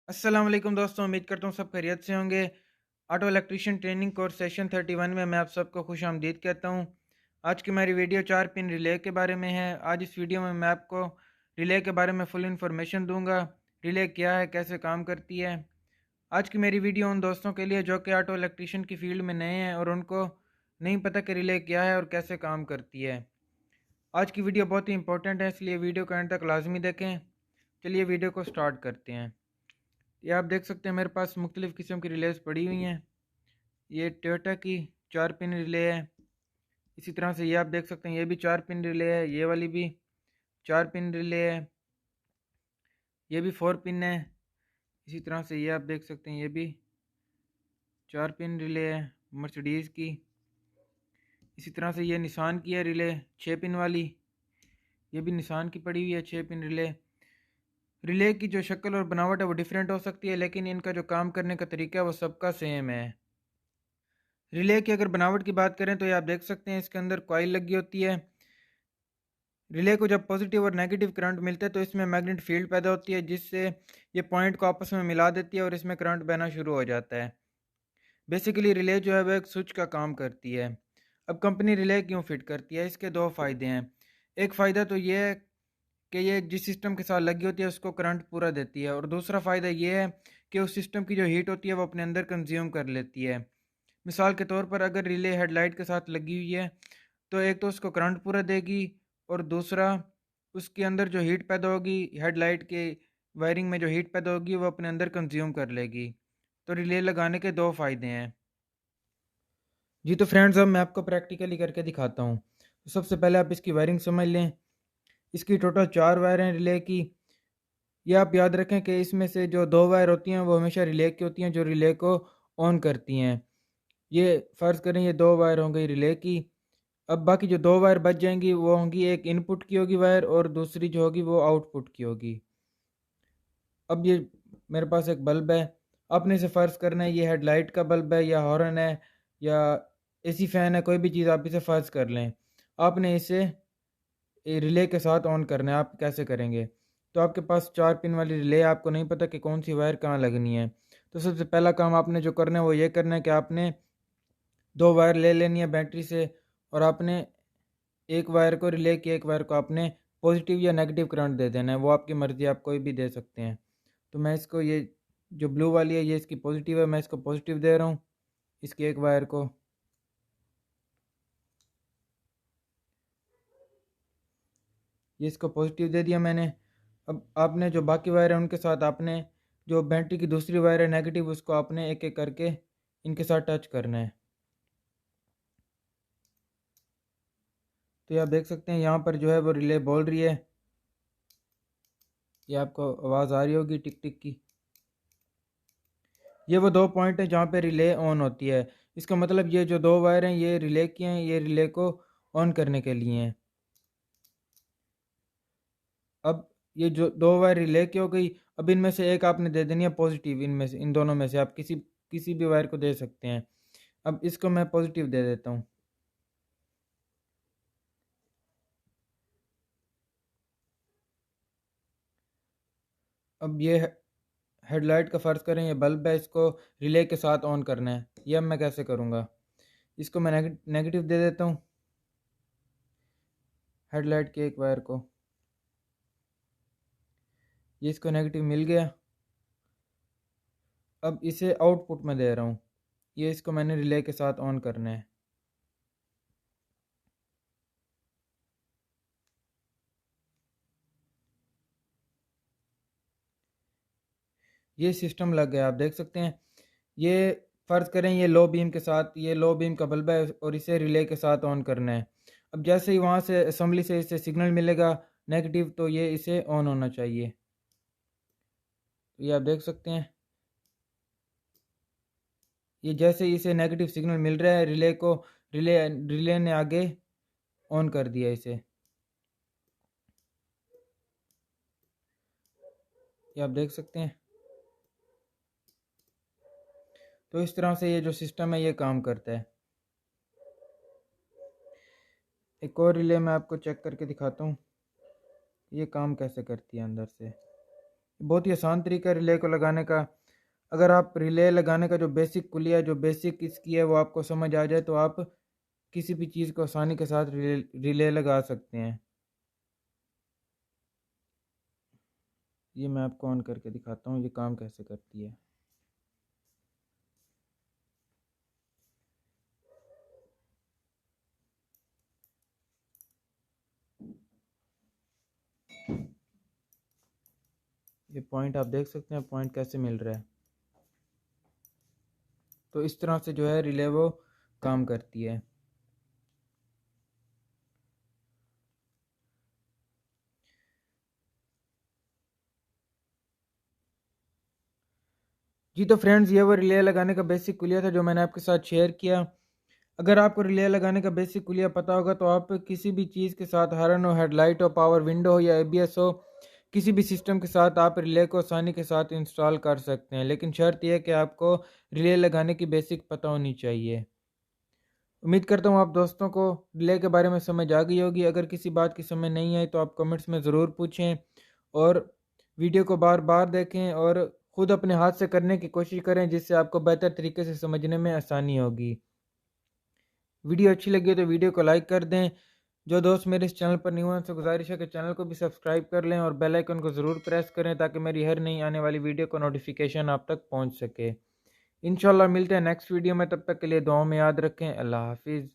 अस्सलाम वालेकुम दोस्तों, उम्मीद करता हूँ सब खैरियत से होंगे। Auto electrician training course session 31 में मैं आप सबको खुश आमदीद कहता हूँ। आज की मेरी वीडियो 4 पिन रिले के बारे में है। आज इस वीडियो में मैं आपको रिले के बारे में फुल इन्फॉर्मेशन दूंगा। रिले क्या है, कैसे काम करती है। आज की मेरी वीडियो उन दोस्तों के लिए जो कि ऑटो इलेक्ट्रीशियन की फील्ड में नए हैं और उनको नहीं पता कि रिले क्या है और कैसे काम करती है। आज की वीडियो बहुत ही इंपॉर्टेंट है, इसलिए वीडियो को एंड तक लाजमी देखें। चलिए वीडियो को स्टार्ट करते हैं। ये आप देख सकते हैं मेरे पास मुख्तलिफ़ किस्म की रिलेज पड़ी हुई हैं। ये टोयोटा की 4 पिन रिले है। इसी तरह से ये आप देख सकते हैं, ये भी 4 पिन रिले है। ये वाली भी 4 पिन रिले है। ये भी 4 पिन है। इसी तरह से ये आप देख सकते हैं, ये भी 4 पिन रिले है मर्सिडीज़ की। इसी तरह से ये निसान की है रिले 6 पिन वाली। ये भी निसान की पड़ी हुई है 6 पिन रिले। रिले की जो शक्ल और बनावट है वो डिफरेंट हो सकती है, लेकिन इनका जो काम करने का तरीका है वो सबका सेम है। रिले की अगर बनावट की बात करें तो ये आप देख सकते हैं, इसके अंदर कॉइल लगी होती है। रिले को जब पॉजिटिव और नेगेटिव करंट मिलते हैं तो इसमें मैग्नेट फील्ड पैदा होती है, जिससे ये पॉइंट को आपस में मिला देती है और इसमें करंट बहना शुरू हो जाता है। बेसिकली रिले जो है वो एक स्विच का काम करती है। अब कंपनी रिले क्यों फिट करती है, इसके दो फ़ायदे हैं। एक फ़ायदा तो ये है कि ये जिस सिस्टम के साथ लगी होती है उसको करंट पूरा देती है, और दूसरा फ़ायदा ये है कि उस सिस्टम की जो हीट होती है वो अपने अंदर कंज्यूम कर लेती है। मिसाल के तौर पर अगर रिले हेडलाइट के साथ लगी हुई है तो एक तो उसको करंट पूरा देगी, और दूसरा उसके अंदर जो हीट पैदा होगी, हेडलाइट के वायरिंग में जो हीट पैदा होगी वो अपने अंदर कंज्यूम कर लेगी। तो रिले लगाने के दो फ़ायदे हैं। जी तो फ्रेंड्स, अब मैं आपको प्रैक्टिकली करके दिखाता हूँ। तो सबसे पहले आप इसकी वायरिंग समझ लें। इसकी टोटल 4 वायर हैं रिले की। ये आप याद रखें कि इसमें से जो 2 वायर होती हैं वो हमेशा रिले की होती हैं, जो रिले को ऑन करती हैं। ये फ़र्ज़ करें ये 2 वायर हो गई रिले की। अब बाकी जो 2 वायर बच जाएंगी वो होंगी, एक इनपुट की होगी वायर और दूसरी जो होगी वो आउटपुट की होगी। अब ये मेरे पास एक बल्ब है। आपने इसे फ़र्ज़ करना है ये हेडलाइट का बल्ब है या हॉर्न है या एसी फ़ैन है, कोई भी चीज़ आप इसे फ़र्ज़ कर लें। आपने इसे रिले के साथ ऑन करना है। आप कैसे करेंगे? तो आपके पास 4 पिन वाली रिले है, आपको नहीं पता कि कौन सी वायर कहाँ लगनी है। तो सबसे पहला काम आपने जो करना है वो ये करना है कि आपने 2 वायर ले लेनी है बैटरी से, और आपने एक वायर को रिले की, एक वायर को आपने पॉजिटिव या नेगेटिव करंट दे देना है। वो आपकी मर्ज़ी, आप कोई भी दे सकते हैं। तो मैं इसको ये जो ब्लू वाली है ये इसकी पॉजिटिव है, मैं इसको पॉजिटिव दे रहा हूँ इसकी एक वायर को। ये इसको पॉजिटिव दे दिया मैंने। अब आपने जो बाकी वायर है उनके साथ आपने जो बैटरी की दूसरी वायर है नेगेटिव, उसको आपने एक एक करके इनके साथ टच करना है। तो ये आप देख सकते हैं यहाँ पर जो है वो रिले बोल रही है। ये आपको आवाज़ आ रही होगी टिक टिक की। ये वो दो पॉइंट हैं जहाँ पे रिले ऑन होती है। इसका मतलब ये जो दो वायर हैं ये रिले की हैं, ये रिले को ऑन करने के लिए हैं। अब ये जो दो वायर रिले की हो गई। अब इनमें से एक आपने दे देनी है पॉजिटिव, इनमें से इन दोनों में से आप किसी किसी भी वायर को दे सकते हैं। अब इसको मैं पॉजिटिव दे देता हूँ। अब ये हेडलाइट का फ़र्ज़ करें ये बल्ब है, इसको रिले के साथ ऑन करना है। ये अब मैं कैसे करूँगा? इसको मैं नेगेटिव दे देता हूँ हेडलाइट के एक वायर को। ये इसको नेगेटिव मिल गया। अब इसे आउटपुट में दे रहा हूँ। ये इसको मैंने रिले के साथ ऑन करना है। ये सिस्टम लग गया, आप देख सकते हैं। ये फ़र्ज़ करें ये लो बीम के साथ, ये लो बीम का बल्ब है और इसे रिले के साथ ऑन करना है। अब जैसे ही वहाँ से असम्बली से इसे सिग्नल मिलेगा नेगेटिव, तो ये इसे ऑन होना चाहिए। तो ये आप देख सकते हैं, ये जैसे ही इसे नेगेटिव सिग्नल मिल रहा है रिले को, रिले रिले ने आगे ऑन कर दिया इसे। ये आप देख सकते हैं। तो इस तरह से ये जो सिस्टम है ये काम करता है। एक और रिले मैं आपको चेक करके दिखाता हूँ ये काम कैसे करती है अंदर से। बहुत ही आसान तरीका है रिले को लगाने का। अगर आप रिले लगाने का जो बेसिक कुलिया, जो बेसिक इसकी है वो आपको समझ आ जाए तो आप किसी भी चीज़ को आसानी के साथ रिले लगा सकते हैं। ये मैं आपको ऑन करके दिखाता हूँ ये काम कैसे करती है। ये पॉइंट आप देख सकते हैं, पॉइंट कैसे मिल रहा है। तो इस तरह से जो है रिले वो काम करती है। जी तो फ्रेंड्स, ये वो रिले लगाने का बेसिक कुलिया था जो मैंने आपके साथ शेयर किया। अगर आपको रिले लगाने का बेसिक कुलिया पता होगा तो आप किसी भी चीज़ के साथ, हॉर्न हो, हेडलाइट हो, पावर विंडो हो या एबीएस हो, किसी भी सिस्टम के साथ आप रिले को आसानी के साथ इंस्टॉल कर सकते हैं। लेकिन शर्त यह है कि आपको रिले लगाने की बेसिक पता होनी चाहिए। उम्मीद करता हूँ आप दोस्तों को रिले के बारे में समझ आ गई होगी। अगर किसी बात की समझ नहीं आई तो आप कमेंट्स में ज़रूर पूछें और वीडियो को बार बार देखें और ख़ुद अपने हाथ से करने की कोशिश करें, जिससे आपको बेहतर तरीके से समझने में आसानी होगी। वीडियो अच्छी लगी हो तो वीडियो को लाइक कर दें। जो दोस्त मेरे इस चैनल पर न्यू हैं उनसे गुजारिश है कि चैनल को भी सब्सक्राइब कर लें और बेल आइकन को ज़रूर प्रेस करें ताकि मेरी हर नई आने वाली वीडियो को नोटिफिकेशन आप तक पहुंच सके। इंशाल्लाह मिलते हैं नेक्स्ट वीडियो में, तब तक के लिए दुआओं में याद रखें। अल्लाह हाफिज़।